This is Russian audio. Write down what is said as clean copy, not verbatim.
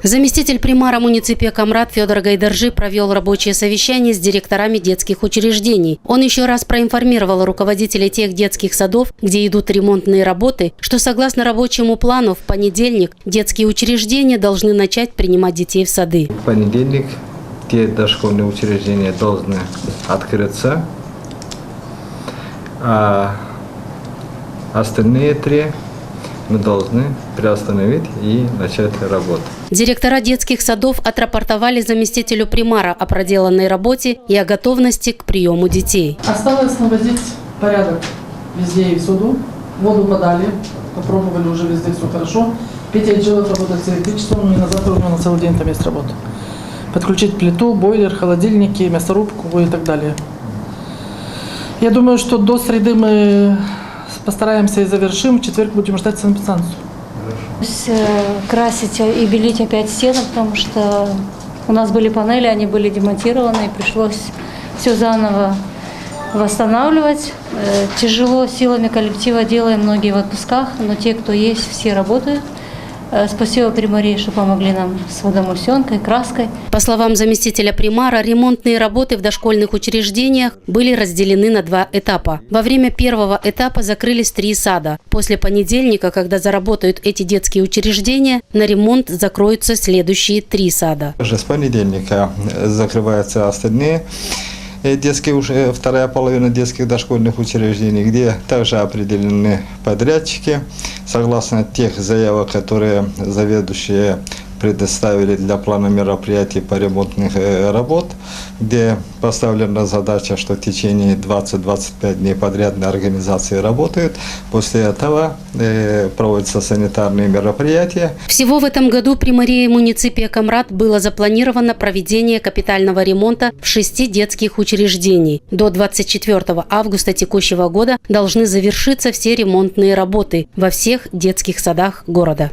Заместитель примара муниципия Камрат Федор Гайдаржи провел рабочее совещание с директорами детских учреждений. Он еще раз проинформировал руководителей тех детских садов, где идут ремонтные работы, что согласно рабочему плану в понедельник детские учреждения должны начать принимать детей в сады. В понедельник те дошкольные учреждения должны открыться, а остальные три мы должны приостановить и начать работу. Директора детских садов отрапортовали заместителю примара о проделанной работе и о готовности к приему детей. Осталось наводить порядок везде и всюду. Воду подали, попробовали уже везде, все хорошо. Петя Джилов работает с электричеством, и на завтра у него на целый день там есть работа. Подключить плиту, бойлер, холодильники, мясорубку и так далее. Я думаю, что до среды мы постараемся и завершим. В четверг будем ждать санэпидстанцию. Красить и белить опять стены, потому что у нас были панели, они были демонтированы, и пришлось все заново восстанавливать. Тяжело, силами коллектива делаем, многие в отпусках, но те, кто есть, все работают. Спасибо примарии, что помогли нам с водомульсионкой, краской. По словам заместителя примара, ремонтные работы в дошкольных учреждениях были разделены на два этапа. Во время первого этапа закрылись 3 сада. После понедельника, когда заработают эти детские учреждения, на ремонт закроются следующие 3 сада. Уже с понедельника закрываются остальные детские, вторая половина детских дошкольных учреждений, где также определены подрядчики, согласно тех заявок, которые заведующие предоставили для плана мероприятий по ремонтных работ, где поставлена задача, что в течение 20-25 дней подрядные организации работают. После этого проводятся санитарные мероприятия. Всего в этом году примарией муниципия Камрат было запланировано проведение капитального ремонта в 6 детских учреждений. До 24 августа текущего года должны завершиться все ремонтные работы во всех детских садах города.